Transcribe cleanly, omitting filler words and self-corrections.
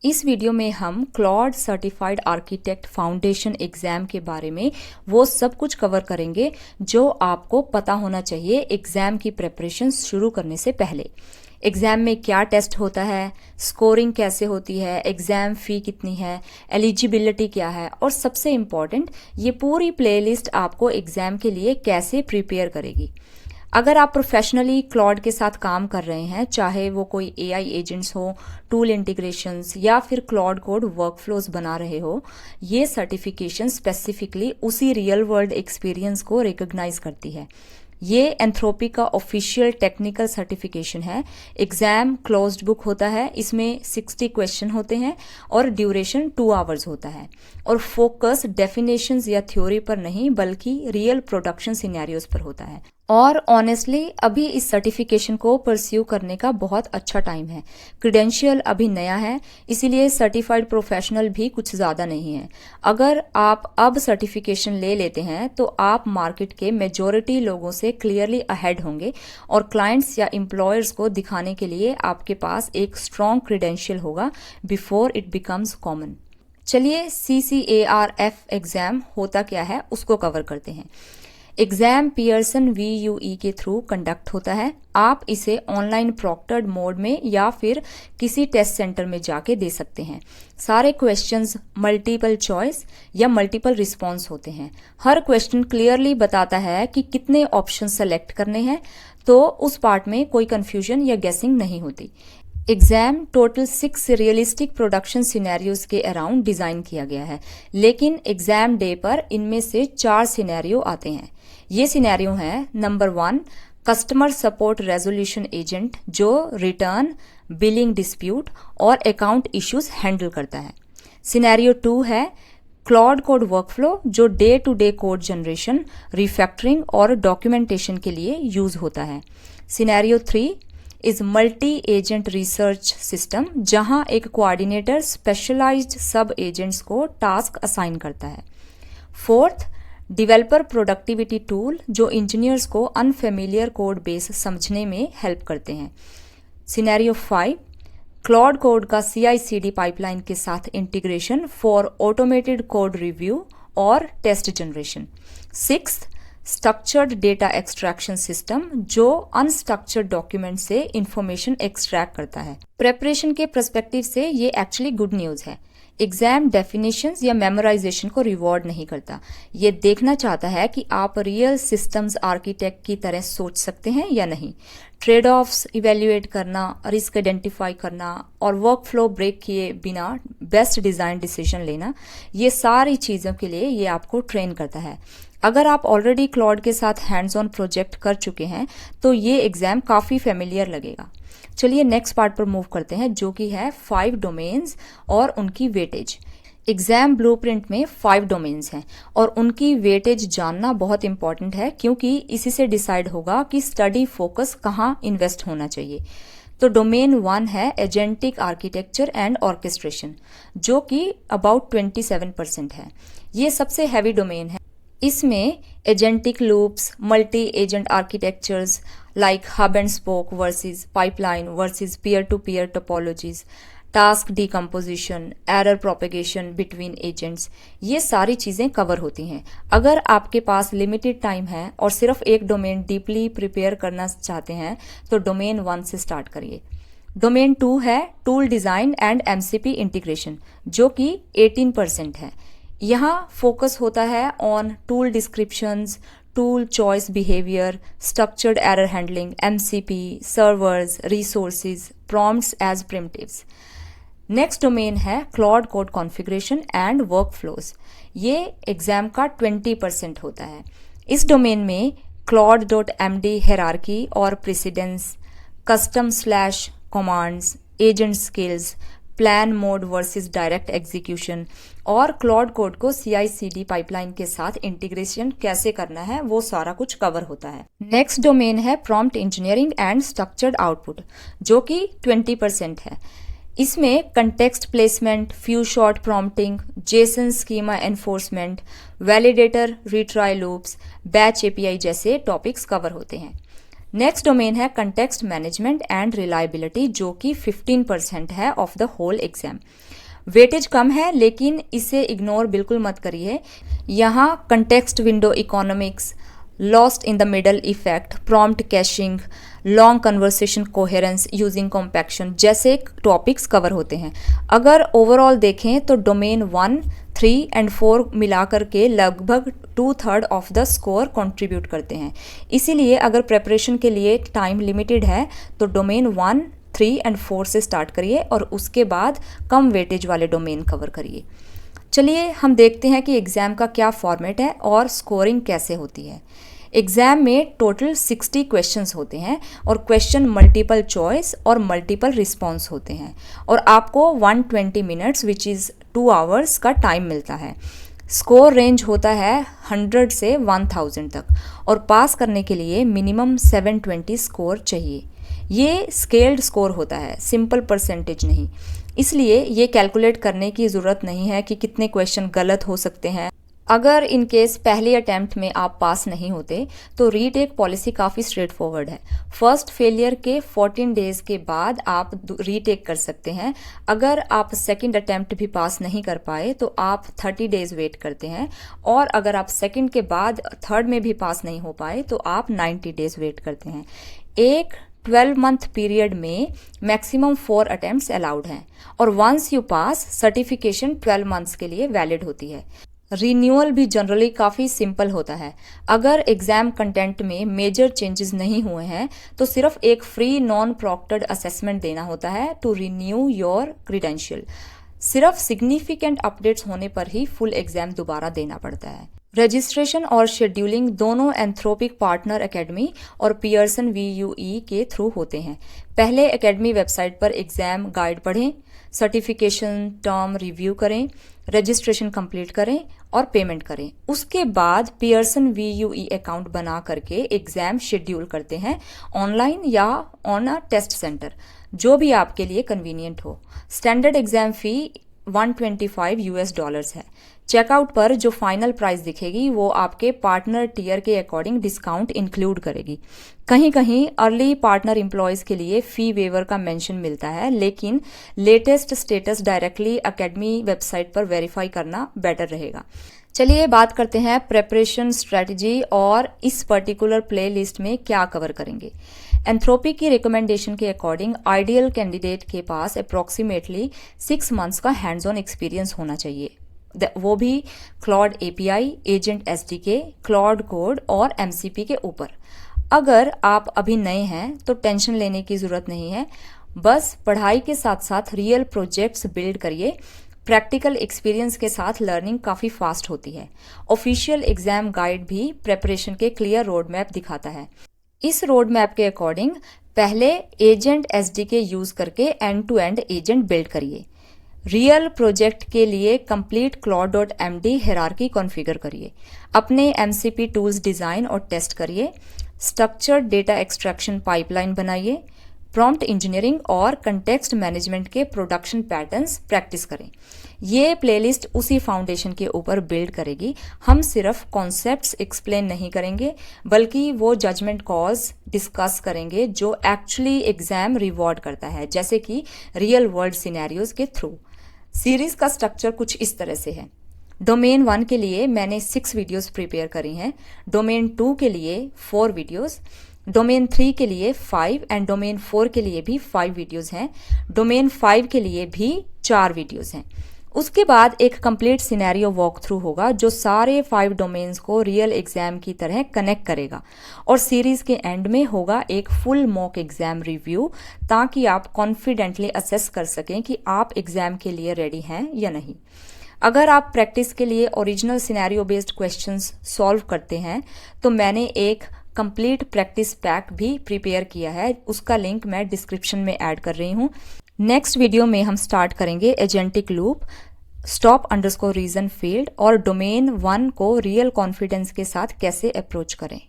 इस वीडियो में हम Claude certified architect foundation exam के बारे में वो सब कुछ कवर करेंगे जो आपको पता होना चाहिए एग्जाम की प्रिपरेशन शुरू करने से पहले। एग्जाम में क्या टेस्ट होता है, स्कोरिंग कैसे होती है, एग्जाम फी कितनी है, एलिजिबिलिटी क्या है और सबसे इम्पॉर्टेंट ये पूरी प्लेलिस्ट आपको एग्जाम के लिए कैसे प्रिपेयर करेगी। अगर आप प्रोफेशनली क्लॉड के साथ काम कर रहे हैं, चाहे वो कोई एआई एजेंट्स हो, टूल इंटीग्रेशंस या फिर क्लॉड कोड वर्कफ्लोज बना रहे हो, ये सर्टिफिकेशन स्पेसिफिकली उसी रियल वर्ल्ड एक्सपीरियंस को रिकॉग्नाइज करती है। ये एंथ्रोपी का ऑफिशियल टेक्निकल सर्टिफिकेशन है। एग्जाम क्लोज्ड बुक होता है, इसमें 60 क्वेश्चन होते हैं और ड्यूरेशन 2 आवर्स होता है और फोकस डेफिनेशंस या थ्योरी पर नहीं बल्कि रियल प्रोडक्शन सिनेरियोज पर होता है। और ऑनेस्टली अभी इस सर्टिफिकेशन को परस्यू करने का बहुत अच्छा टाइम है। क्रेडेंशियल अभी नया है, इसीलिए सर्टिफाइड प्रोफेशनल भी कुछ ज़्यादा नहीं है। अगर आप अब सर्टिफिकेशन ले लेते हैं तो आप मार्केट के मेजॉरिटी लोगों से क्लियरली अहेड होंगे और क्लाइंट्स या एम्प्लॉयर्स को दिखाने के लिए आपके पास एक स्ट्रॉन्ग क्रेडेंशियल होगा बिफोर इट बिकम्स कॉमन। चलिए CCARF एग्जाम होता क्या है उसको कवर करते हैं। एग्जाम पियर्सन VUE के थ्रू कंडक्ट होता है। आप इसे ऑनलाइन प्रॉक्टर्ड मोड में या फिर किसी टेस्ट सेंटर में जाके दे सकते हैं। सारे क्वेश्चंस मल्टीपल चॉइस या मल्टीपल रिस्पॉन्स होते हैं। हर क्वेश्चन क्लियरली बताता है कि कितने ऑप्शन सेलेक्ट करने हैं, तो उस पार्ट में कोई कंफ्यूजन या गेसिंग नहीं होती। Exam total 6 realistic production scenarios के अराउंड डिजाइन किया गया है, लेकिन एग्जाम डे पर इनमें से 4 सिनेरियो आते हैं। ये सिनेरियो हैं, number 1 customer support resolution agent जो रिटर्न, बिलिंग डिस्प्यूट और अकाउंट इश्यूज हैंडल करता है। सिनेरियो 2 है क्लॉड कोड वर्कफ्लो जो day to day code generation, refactoring और डॉक्यूमेंटेशन के लिए यूज होता है। Scenario 3 is multi agent research system जहां एक कोऑर्डिनेटर स्पेशलाइज्ड सब एजेंट्स को टास्क असाइन करता है। 4th डेवलपर प्रोडक्टिविटी टूल जो इंजीनियर्स को अनफेमिलियर कोड बेस समझने में हेल्प करते हैं। सिनेरियो 5 क्लॉड कोड का CI/CD पाइपलाइन के साथ integration for automated code review और test generation. 6th structured data extraction system जो अनस्ट्रक्चर्ड डॉक्यूमेंट से इंफॉर्मेशन एक्सट्रैक्ट करता है। प्रेपरेशन के पर्सपेक्टिव से ये एक्चुअली गुड न्यूज है। एग्जाम डेफिनेशंस या मेमोराइजेशन को रिवॉर्ड नहीं करता, ये देखना चाहता है कि आप रियल सिस्टम्स आर्किटेक्ट की तरह सोच सकते हैं या नहीं। ट्रेड ऑफ्स इवेल्युएट करना, रिस्क आइडेंटिफाई करना और वर्क फ्लो ब्रेक किए बिना बेस्ट डिजाइन डिसीजन लेना, ये सारी चीज़ों के लिए ये आपको ट्रेन करता है। अगर आप ऑलरेडी क्लॉड के साथ हैंड्स ऑन प्रोजेक्ट कर चुके हैं तो ये एग्जाम काफ़ी फेमिलियर लगेगा। चलिए नेक्स्ट पार्ट पर मूव करते हैं जो कि है 5 डोमेन्स और उनकी वेटेज। एग्जाम ब्लूप्रिंट में 5 डोमेन्स हैं और उनकी वेटेज जानना बहुत इंपॉर्टेंट है क्योंकि इसी से डिसाइड होगा कि स्टडी फोकस कहाँ इन्वेस्ट होना चाहिए। तो डोमेन 1 है एजेंटिक आर्किटेक्चर एंड ऑर्केस्ट्रेशन जो कि अबाउट 27% है। ये सबसे हैवी डोमेन है। इसमें agentic loops, multi agent architectures like hub and spoke versus pipeline versus peer to peer topologies, task decomposition, error propagation between agents, ये सारी चीज़ें कवर होती हैं। अगर आपके पास लिमिटेड टाइम है और सिर्फ एक डोमेन डीपली प्रिपेयर करना चाहते हैं तो डोमेन 1 से स्टार्ट करिए। डोमेन 2 है tool design and MCP integration जो कि 18% है। यहाँ फोकस होता है on tool descriptions, tool choice behaviour, structured error handling, MCP, servers, resources, prompts as primitives. Next domain है Claude code configuration and workflows. ये एग्जाम का 20% होता है। इस डोमेन में claude.md हायरार्की और precedence, custom/commands, agent skills, plan mode versus direct execution और Claude code को CI/CD पाइपलाइन के साथ इंटीग्रेशन कैसे करना है वो सारा कुछ कवर होता है। नेक्स्ट डोमेन है prompt engineering and structured output जो कि 20% है। इसमें context placement, few shot prompting, JSON schema enforcement, validator retry loops, batch API जैसे टॉपिक्स कवर होते हैं। नेक्स्ट डोमेन है कंटेक्स्ट मैनेजमेंट एंड रिलायबिलिटी, जो कि 15% है of the whole exam. Weightage कम है लेकिन इसे इग्नोर बिल्कुल मत करिए। यहाँ context window economics, lost in the middle effect, prompt caching, long conversation coherence using compaction जैसे टॉपिक्स कवर होते हैं। अगर ओवरऑल देखें तो डोमेन 1, 3 एंड 4 मिलाकर के लगभग 2/3 ऑफ द स्कोर कंट्रीब्यूट करते हैं। इसीलिए अगर प्रेपरेशन के लिए टाइम लिमिटेड है तो डोमेन 1, 3 एंड 4 से स्टार्ट करिए और उसके बाद कम वेटेज वाले डोमेन कवर करिए। चलिए हम देखते हैं कि एग्ज़ाम का क्या फॉर्मेट है और स्कोरिंग कैसे होती है। एग्ज़ाम में टोटल 60 क्वेश्चंस होते हैं और क्वेश्चन मल्टीपल चॉइस और मल्टीपल रिस्पॉन्स होते हैं और आपको 120 मिनट्स विच इज़ 2 आवर्स का टाइम मिलता है। स्कोर रेंज होता है 100 से 1000 तक और पास करने के लिए मिनिमम 720 स्कोर चाहिए। ये स्केल्ड स्कोर होता है, सिंपल परसेंटेज नहीं, इसलिए ये कैलकुलेट करने की ज़रूरत नहीं है कि कितने क्वेश्चन गलत हो सकते हैं। अगर इन केस पहले अटैम्प्ट में आप पास नहीं होते तो रीटेक पॉलिसी काफ़ी स्ट्रेट फॉरवर्ड है। फर्स्ट फेलियर के 14 डेज के बाद आप रीटेक कर सकते हैं। अगर आप सेकंड अटैम्प्ट भी पास नहीं कर पाए तो आप 30 डेज वेट करते हैं और अगर आप सेकंड के बाद थर्ड में भी पास नहीं हो पाए तो आप 90 डेज वेट करते हैं। एक 12 मंथ पीरियड में मैक्सिमम 4 अटेम्प्ट्स अलाउड हैं और once you pass certification 12 months के लिए वैलिड होती है। रिन्यूअल भी जनरली काफ़ी सिंपल होता है। अगर एग्ज़ाम कंटेंट में मेजर चेंजेस नहीं हुए हैं तो सिर्फ एक फ्री नॉन प्रॉक्टेड असेसमेंट देना होता है टू रिन्यू योर क्रीडेंशियल। सिर्फ सिग्निफिकेंट अपडेट्स होने पर ही फुल एग्ज़ाम दोबारा देना पड़ता है। रजिस्ट्रेशन और शेड्यूलिंग दोनों एंथ्रोपिक पार्टनर एकेडमी और पियर्सन VUE के थ्रू होते हैं। पहले एकेडमी वेबसाइट पर एग्ज़ाम गाइड पढ़ें, सर्टिफिकेशन टर्म रिव्यू करें, रजिस्ट्रेशन कंप्लीट करें और पेमेंट करें। उसके बाद पियर्सन VUE अकाउंट बना करके एग्ज़ाम शेड्यूल करते हैं ऑनलाइन या ऑन अ टेस्ट सेंटर, जो भी आपके लिए कन्वीनियंट हो। स्टैंडर्ड एग्ज़ाम फ़ी $125 है। चेकआउट पर जो फाइनल प्राइस दिखेगी वो आपके पार्टनर टियर के अकॉर्डिंग डिस्काउंट इंक्लूड करेगी। कहीं कहीं अर्ली पार्टनर एम्प्लॉयज़ के लिए फ़ी वेवर का मेंशन मिलता है, लेकिन latest status directly academy website पर वेरीफाई करना बेटर रहेगा। चलिए बात करते हैं प्रेपरेशन स्ट्रेटजी और इस पर्टिकुलर प्ले लिस्ट में क्या कवर करेंगे। एंथ्रोपी की रिकमेंडेशन के अकॉर्डिंग आइडियल कैंडिडेट के पास अप्रॉक्सीमेटली 6 मंथ्स का हैंड्स ऑन एक्सपीरियंस होना चाहिए, वो भी Claude API, agent SDK, Claude code और MCP के ऊपर। अगर आप अभी नए हैं तो टेंशन लेने की ज़रूरत नहीं है, बस पढ़ाई के साथ साथ रियल प्रोजेक्ट्स बिल्ड करिए। प्रैक्टिकल एक्सपीरियंस के साथ लर्निंग काफ़ी फास्ट होती है। ऑफिशियल एग्जाम गाइड भी प्रेपरेशन के क्लियर रोड मैप दिखाता है। इस रोड मैप के अकॉर्डिंग पहले एजेंट SDK यूज़ करके end to end agent build करिए। रियल प्रोजेक्ट के लिए कंप्लीट claude.md हायरार्की कॉन्फ़िगर करिए। अपने MCP टूल्स डिज़ाइन और टेस्ट करिए। स्ट्रक्चर्ड डेटा एक्सट्रैक्शन पाइपलाइन बनाइए। प्रॉम्प्ट इंजीनियरिंग और कंटेक्स्ट मैनेजमेंट के प्रोडक्शन पैटर्न्स प्रैक्टिस करें। ये प्लेलिस्ट उसी फाउंडेशन के ऊपर बिल्ड करेगी। हम सिर्फ कॉन्सेप्ट्स एक्सप्लेन नहीं करेंगे बल्कि वो जजमेंट कॉल्स डिस्कस करेंगे जो एक्चुअली एग्जाम रिवॉर्ड करता है, जैसे कि रियल वर्ल्ड सिनेरियोज के थ्रू। सीरीज का स्ट्रक्चर कुछ इस तरह से है। डोमेन 1 के लिए मैंने 6 वीडियोस प्रिपेयर करी हैं, डोमेन 2 के लिए 4 वीडियोस, डोमेन 3 के लिए 5 एंड डोमेन 4 के लिए भी 5 वीडियोस हैं। डोमेन 5 के लिए भी 4 वीडियोस हैं। उसके बाद एक कंप्लीट सिनेरियो वॉक थ्रू होगा जो सारे 5 डोमेन्स को रियल एग्जाम की तरह कनेक्ट करेगा और सीरीज के एंड में होगा एक फुल मॉक एग्जाम रिव्यू, ताकि आप कॉन्फिडेंटली असेस कर सकें कि आप एग्जाम के लिए रेडी हैं या नहीं। अगर आप प्रैक्टिस के लिए original scenario based questions solve करते हैं तो मैंने एक कंप्लीट प्रैक्टिस पैक भी प्रिपेयर किया है, उसका लिंक मैं डिस्क्रिप्शन में ऐड कर रही हूँ। नेक्स्ट वीडियो में हम स्टार्ट करेंगे agentic loop, stop underscore reason field और डोमेन 1 को रियल कॉन्फिडेंस के साथ कैसे अप्रोच करें।